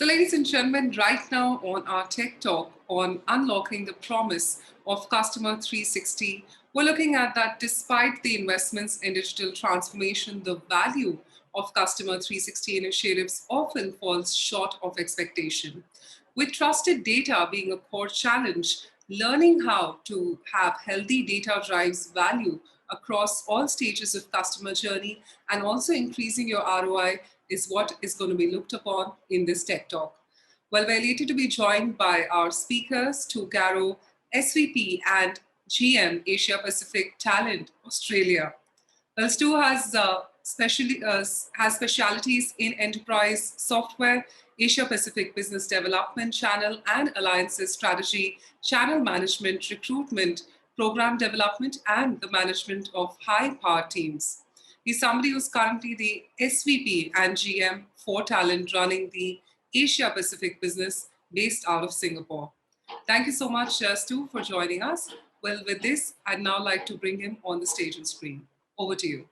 So, ladies and gentlemen, right now on our Tech Talk on unlocking the promise of Customer 360, we're looking at that despite the investments in digital transformation, the value of Customer 360 initiatives often falls short of expectation. With trusted data being a core challenge, learning how to have healthy data drives value across all stages of customer journey and also increasing your ROI is what is going to be looked upon in this Tech Talk. Well, we're elated to be joined by our speakers, Stu Garrow, SVP and GM Asia Pacific Talend Australia. Well, Stu has specialities in enterprise software, Asia Pacific business development channel and alliances strategy, channel management, recruitment, program development, and the management of high-power teams. He's somebody who's currently the SVP and GM for Talend running the Asia Pacific business based out of Singapore. Thank you so much, Stu, for joining us. Well, with this, I'd now like to bring him on the stage and screen. Over to you.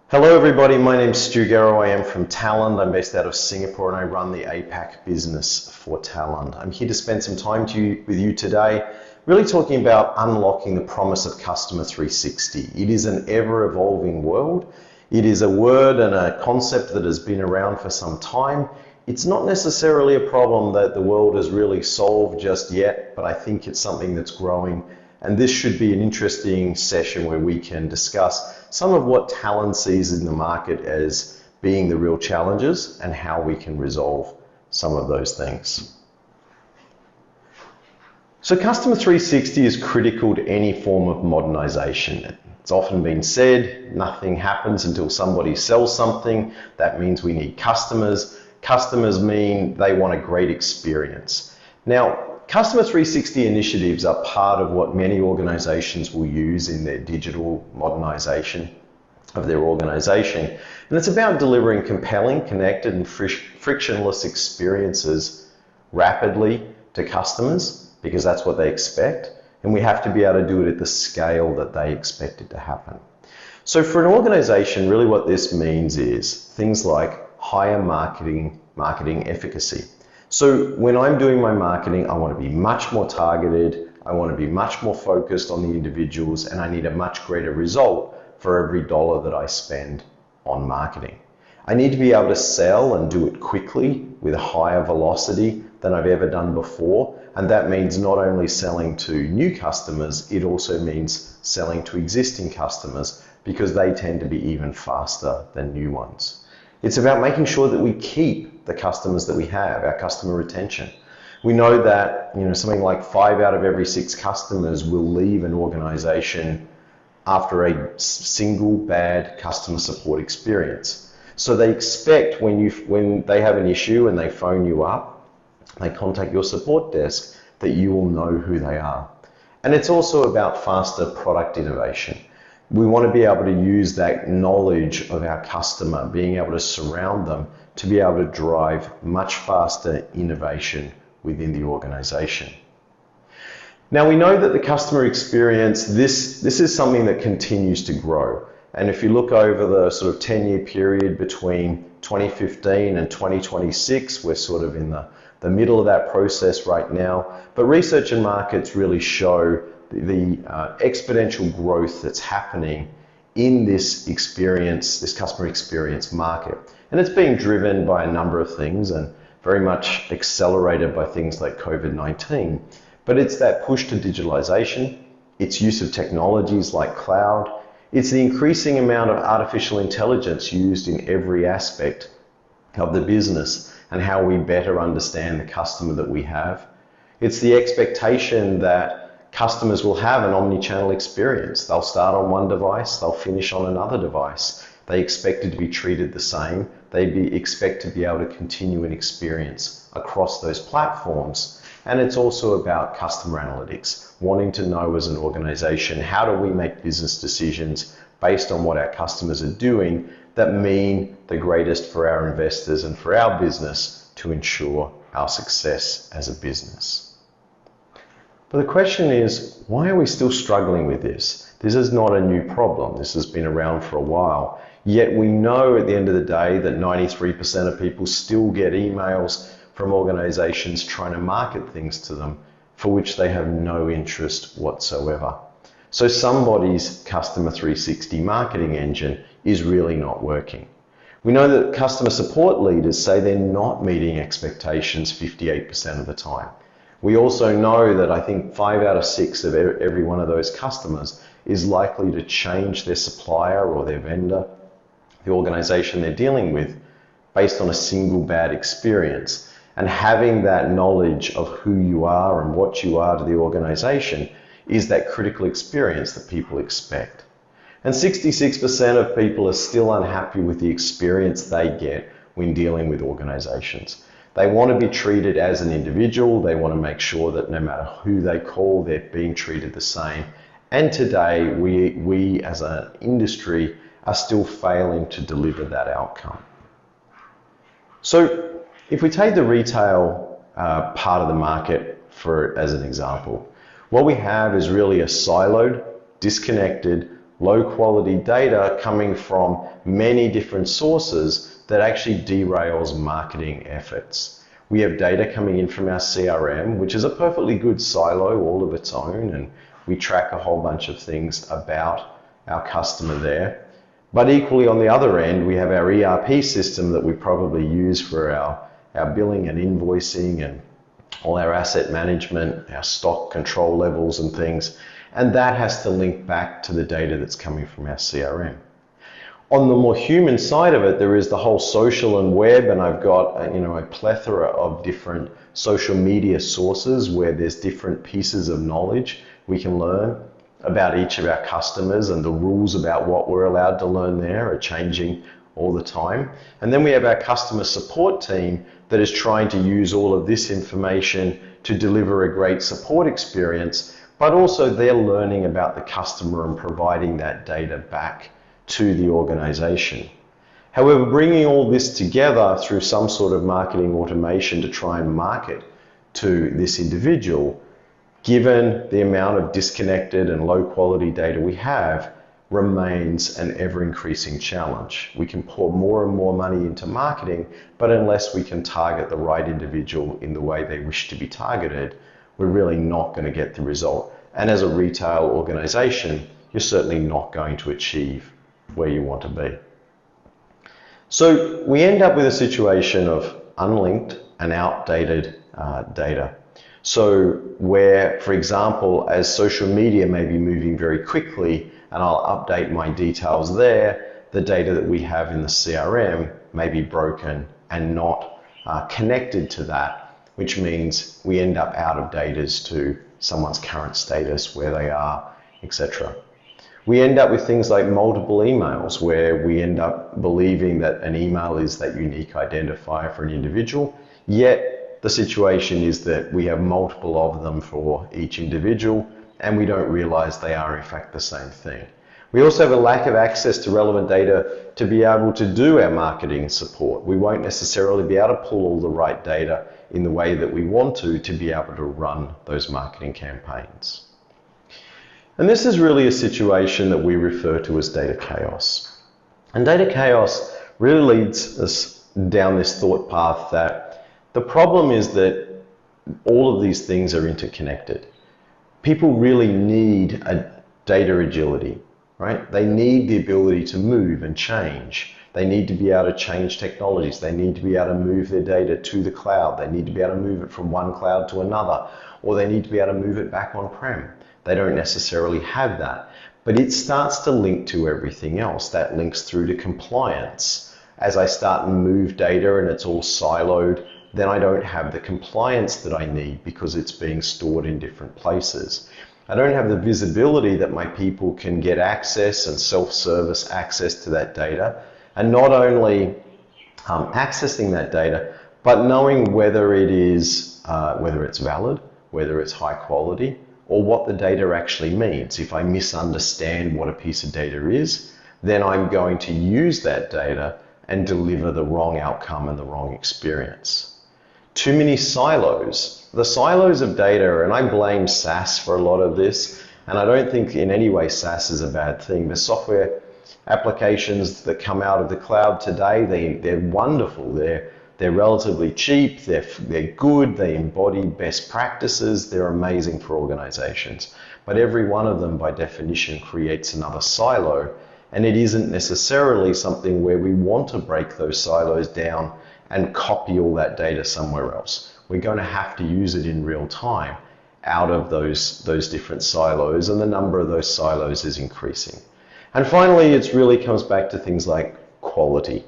Hello everybody, my name's Stu Garrow. I am from Talend. I'm based out of Singapore and I run the APAC business for Talend. I'm here to spend some time with you today, really talking about unlocking the promise of Customer 360. It is an ever-evolving world. It is a word and a concept that has been around for some time. It's not necessarily a problem that the world has really solved just yet, but I think it's something that's growing. And this should be an interesting session where we can discuss some of what Talend sees in the market as being the real challenges and how we can resolve some of those things. So Customer 360 is critical to any form of modernization. It's often been said, nothing happens until somebody sells something. That means we need customers. Customers mean they want a great experience. Now, Customer 360 initiatives are part of what many organizations will use in their digital modernization of their organization. And it's about delivering compelling, connected, and frictionless experiences rapidly to customers, because that's what they expect. And we have to be able to do it at the scale that they expect it to happen. So for an organization, really what this means is things like higher marketing efficacy. So when I'm doing my marketing, I want to be much more targeted, I want to be much more focused on the individuals, and I need a much greater result for every dollar that I spend on marketing. I need to be able to sell and do it quickly with a higher velocity than I've ever done before. And that means not only selling to new customers, it also means selling to existing customers because they tend to be even faster than new ones. It's about making sure that we keep the customers that we have, our customer retention. We know that something like 5 out of every 6 customers will leave an organization after a single bad customer support experience. So they expect when they have an issue and they phone you up, they contact your support desk, that you will know who they are. And it's also about faster product innovation. We want to be able to use that knowledge of our customer, being able to surround them to be able to drive much faster innovation within the organization. Now we know that the customer experience, this is something that continues to grow. And if you look over the sort of 10-year period between 2015 and 2026, we're sort of in the middle of that process right now. But research and markets really show the exponential growth that's happening in this experience, this customer experience market. And it's being driven by a number of things and very much accelerated by things like COVID-19. But it's that push to digitalization, its use of technologies like cloud, it's the increasing amount of artificial intelligence used in every aspect of the business and how we better understand the customer that we have. It's the expectation that customers will have an omni-channel experience. They'll start on one device, they'll finish on another device. They expect it to be treated the same. They expect to be able to continue an experience across those platforms. And it's also about customer analytics, wanting to know as an organization, how do we make business decisions based on what our customers are doing that mean the greatest for our investors and for our business to ensure our success as a business. But the question is, why are we still struggling with this? This is not a new problem. This has been around for a while. Yet we know at the end of the day that 93% of people still get emails from organizations trying to market things to them for which they have no interest whatsoever. So somebody's Customer 360 marketing engine is really not working. We know that customer support leaders say they're not meeting expectations 58% of the time. We also know that I think 5 out of 6 of every one of those customers is likely to change their supplier or their vendor, the organization they're dealing with, based on a single bad experience. And having that knowledge of who you are and what you are to the organization is that critical experience that people expect. And 66% of people are still unhappy with the experience they get when dealing with organizations. They want to be treated as an individual. They want to make sure that no matter who they call, they're being treated the same. And today, we as an industry are still failing to deliver that outcome. So if we take the retail part of the market as an example, what we have is really a siloed, disconnected, low quality data coming from many different sources that actually derails marketing efforts. We have data coming in from our CRM, which is a perfectly good silo all of its own, and we track a whole bunch of things about our customer there. But equally on the other end, we have our ERP system that we probably use for our billing and invoicing and all our asset management, our stock control levels and things. And that has to link back to the data that's coming from our CRM. On the more human side of it, there is the whole social and web, and I've got a plethora of different social media sources where there's different pieces of knowledge we can learn about each of our customers, and the rules about what we're allowed to learn there are changing all the time. And then we have our customer support team that is trying to use all of this information to deliver a great support experience, but also they're learning about the customer and providing that data back to the organization. However, bringing all this together through some sort of marketing automation to try and market to this individual, given the amount of disconnected and low quality data we have, remains an ever-increasing challenge. We can pour more and more money into marketing, but unless we can target the right individual in the way they wish to be targeted, we're really not going to get the result. And as a retail organization, you're certainly not going to achieve where you want to be. So we end up with a situation of unlinked and outdated data. So where, for example, as social media may be moving very quickly, and I'll update my details there, the data that we have in the CRM may be broken and not connected to that, which means we end up out of date as to someone's current status, where they are, etc. We end up with things like multiple emails, where we end up believing that an email is that unique identifier for an individual, yet the situation is that we have multiple of them for each individual, and we don't realize they are in fact the same thing. We also have a lack of access to relevant data to be able to do our marketing support. We won't necessarily be able to pull all the right data in the way that we want to be able to run those marketing campaigns. And this is really a situation that we refer to as data chaos. And data chaos really leads us down this thought path that the problem is that all of these things are interconnected. People really need a data agility, right? They need the ability to move and change. They need to be able to change technologies. They need to be able to move their data to the cloud. They need to be able to move it from one cloud to another, or they need to be able to move it back on-prem. They don't necessarily have that, but it starts to link to everything else. That links through to compliance. As I start and move data and it's all siloed, then I don't have the compliance that I need because it's being stored in different places. I don't have the visibility that my people can get access and self-service access to that data. And not only accessing that data, but knowing whether it is, whether it's valid, whether it's high quality, or what the data actually means. If I misunderstand what a piece of data is, then I'm going to use that data and deliver the wrong outcome and the wrong experience. Too many silos. The silos of data, and I blame SaaS for a lot of this, and I don't think in any way SaaS is a bad thing. The software applications that come out of the cloud today, they're wonderful. They're They're relatively cheap, they're good, they embody best practices, they're amazing for organizations. But every one of them, by definition, creates another silo, and it isn't necessarily something where we want to break those silos down and copy all that data somewhere else. We're going to have to use it in real time out of those different silos, and the number of those silos is increasing. And finally, it really comes back to things like quality.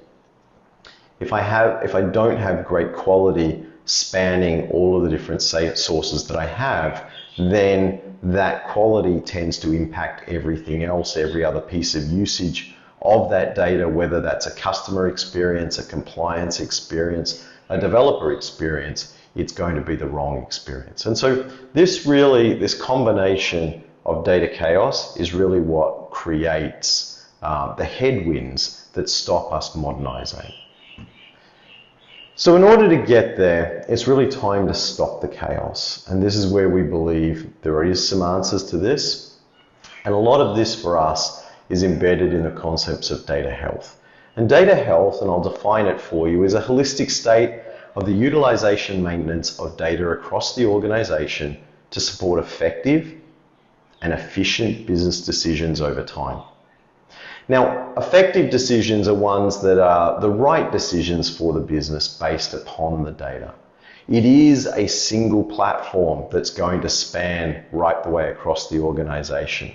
If I don't have great quality spanning all of the different sources that I have, then that quality tends to impact everything else, every other piece of usage of that data, whether that's a customer experience, a compliance experience, a developer experience. It's going to be the wrong experience. And so this combination of data chaos is really what creates the headwinds that stop us modernizing. So in order to get there, it's really time to stop the chaos. And this is where we believe there is some answers to this. And a lot of this for us is embedded in the concepts of data health. And data health, and I'll define it for you, is a holistic state of the utilization maintenance of data across the organization to support effective and efficient business decisions over time. Now, effective decisions are ones that are the right decisions for the business based upon the data. It is a single platform that's going to span right the way across the organization.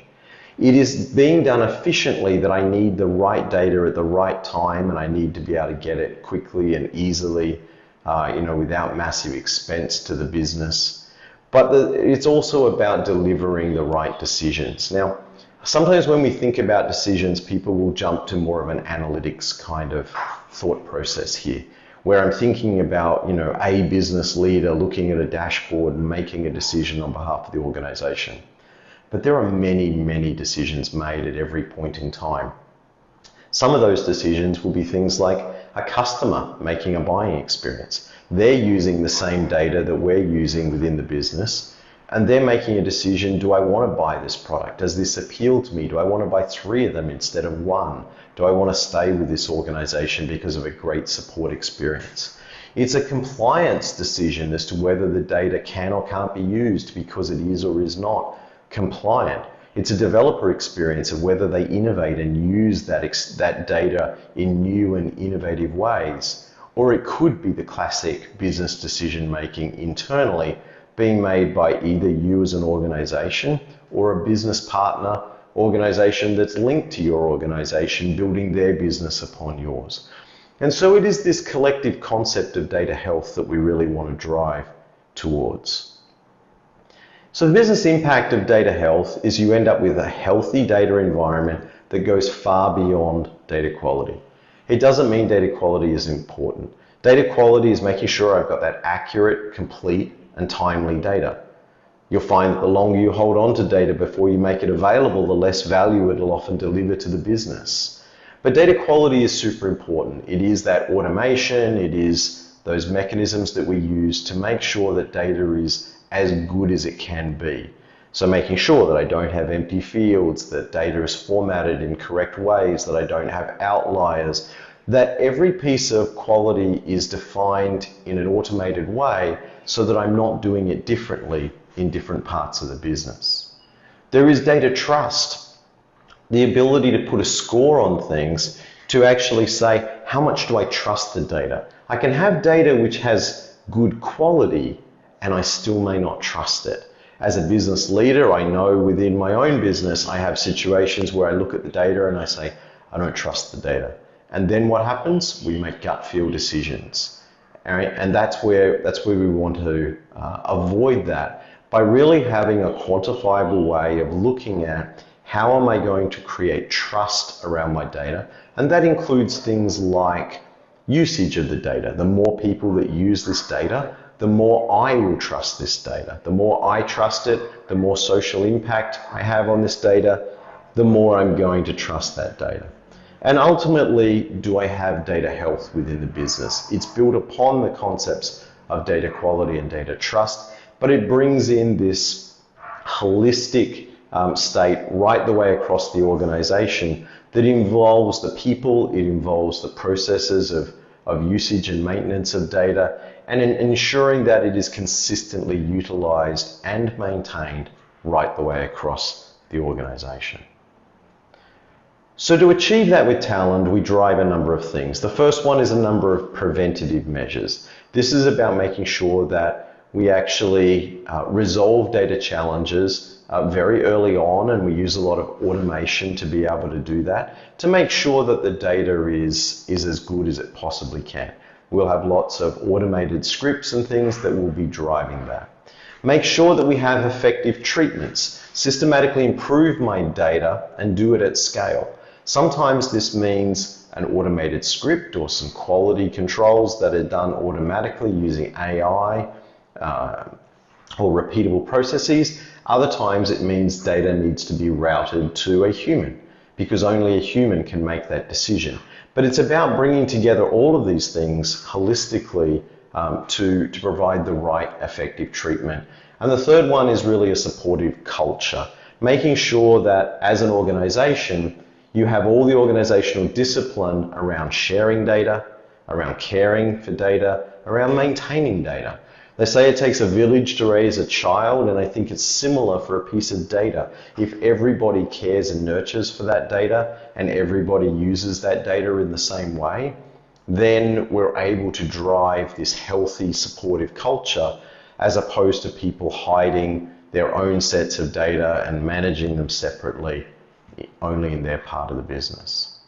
It is being done efficiently that I need the right data at the right time, and I need to be able to get it quickly and easily, without massive expense to the business. But it's also about delivering the right decisions. Now, sometimes when we think about decisions, people will jump to more of an analytics kind of thought process here, where I'm thinking about, a business leader looking at a dashboard and making a decision on behalf of the organization. But there are many, many decisions made at every point in time. Some of those decisions will be things like a customer making a buying experience. They're using the same data that we're using within the business, and they're making a decision, do I want to buy this product? Does this appeal to me? Do I want to buy 3 of them instead of 1? Do I want to stay with this organization because of a great support experience? It's a compliance decision as to whether the data can or can't be used because it is or is not compliant. It's a developer experience of whether they innovate and use that data in new and innovative ways. Or it could be the classic business decision making internally being made by either you as an organization or a business partner organization that's linked to your organization, building their business upon yours. And so it is this collective concept of data health that we really want to drive towards. So the business impact of data health is you end up with a healthy data environment that goes far beyond data quality. It doesn't mean data quality is important. Data quality is making sure I've got that accurate, complete, and timely data. You'll find that the longer you hold on to data before you make it available, the less value it'll often deliver to the business. But data quality is super important. It is that automation, it is those mechanisms that we use to make sure that data is as good as it can be. So making sure that I don't have empty fields, that data is formatted in correct ways, that I don't have outliers, that every piece of quality is defined in an automated way so that I'm not doing it differently in different parts of the business. There is data trust, the ability to put a score on things to actually say, how much do I trust the data? I can have data which has good quality and I still may not trust it. As a business leader, I know within my own business, I have situations where I look at the data and I say, I don't trust the data. And then what happens? We make gut feel decisions. All right? And that's where we want to avoid that by really having a quantifiable way of looking at how am I going to create trust around my data. And that includes things like usage of the data. The more people that use this data, the more I will trust this data. The more I trust it, the more social impact I have on this data, the more I'm going to trust that data. And ultimately, do I have data health within the business? It's built upon the concepts of data quality and data trust, but it brings in this holistic state right the way across the organization that involves the people, it involves the processes of of usage and maintenance of data, and in ensuring that it is consistently utilized and maintained right the way across the organization. So to achieve that with Talend, we drive a number of things. The first one is a number of preventative measures. This is about making sure that we actually resolve data challenges very early on, and we use a lot of automation to be able to do that, to make sure that the data is as good as it possibly can. We'll have lots of automated scripts and things that will be driving that. Make sure that we have effective treatments, systematically improve my data and do it at scale. Sometimes this means an automated script or some quality controls that are done automatically using AI or repeatable processes. Other times it means data needs to be routed to a human, because only a human can make that decision. But it's about bringing together all of these things holistically to provide the right effective treatment. And the third one is really a supportive culture, making sure that as an organization, you have all the organizational discipline around sharing data, around caring for data, around maintaining data. They say it takes a village to raise a child, and I think it's similar for a piece of data. If everybody cares and nurtures for that data, and everybody uses that data in the same way, then we're able to drive this healthy, supportive culture, as opposed to people hiding their own sets of data and managing them separately, only in their part of the business.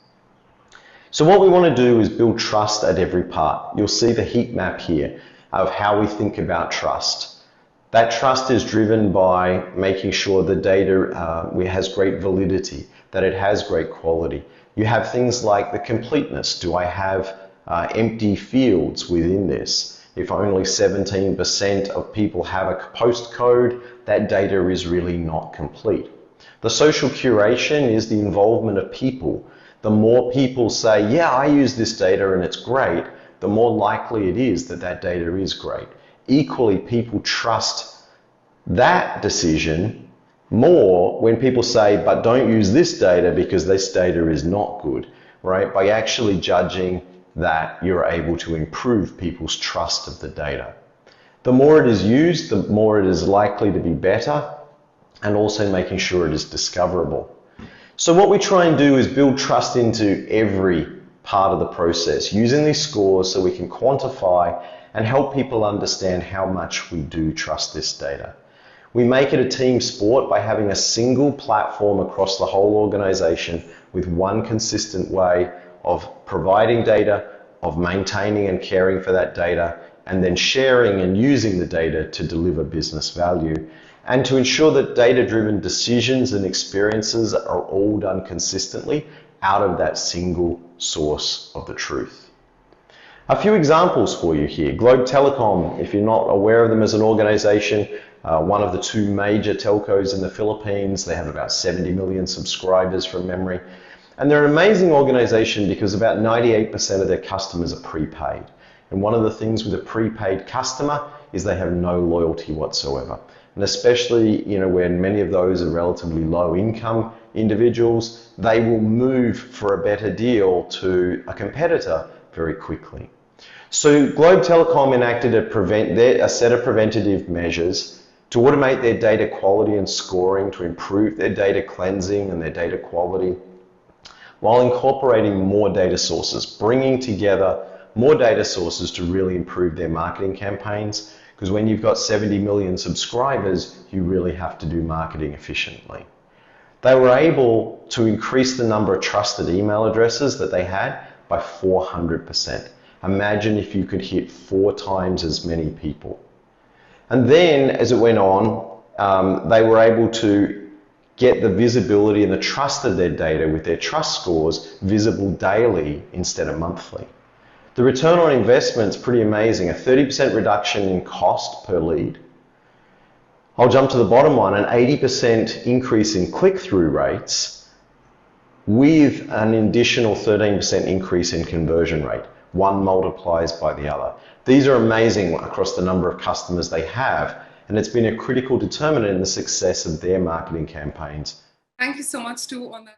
So what we want to do is build trust at every part. You'll see the heat map here of how we think about trust. That trust is driven by making sure the data has great validity, that it has great quality. You have things like the completeness. Do I have empty fields within this? If only 17% of people have a postcode, that data is really not complete. The social curation is the involvement of people. The more people say, yeah, I use this data and it's great, the more likely it is that that data is great. Equally, people trust that decision more when people say, but don't use this data because this data is not good, right? By actually judging that you're able to improve people's trust of the data. The more it is used, the more it is likely to be better, and also making sure it is discoverable. So what we try and do is build trust into every part of the process, using these scores so we can quantify and help people understand how much we do trust this data. We make it a team sport by having a single platform across the whole organization with one consistent way of providing data, of maintaining and caring for that data, and then sharing and using the data to deliver business value, and to ensure that data-driven decisions and experiences are all done consistently out of that single source of the truth. A few examples for you here. Globe Telecom, if you're not aware of them as an organization, one of the two major telcos in the Philippines. They have about 70 million subscribers from memory. And they're an amazing organization because about 98% of their customers are prepaid. And one of the things with a prepaid customer is they have no loyalty whatsoever. And especially, when many of those are relatively low income individuals, they will move for a better deal to a competitor very quickly. So Globe Telecom enacted a set of preventative measures to automate their data quality and scoring, to improve their data cleansing and their data quality, while incorporating more data sources, bringing together more data sources to really improve their marketing campaigns. Because when you've got 70 million subscribers, you really have to do marketing efficiently. They were able to increase the number of trusted email addresses that they had by 400%. Imagine if you could hit 4 times as many people. And then, as it went on, they were able to get the visibility and the trust of their data with their trust scores visible daily instead of monthly. The return on investment is pretty amazing, a 30% reduction in cost per lead. I'll jump to the bottom one, an 80% increase in click-through rates with an additional 13% increase in conversion rate. One multiplies by the other. These are amazing across the number of customers they have, and it's been a critical determinant in the success of their marketing campaigns. Thank you so much, Stu, on that.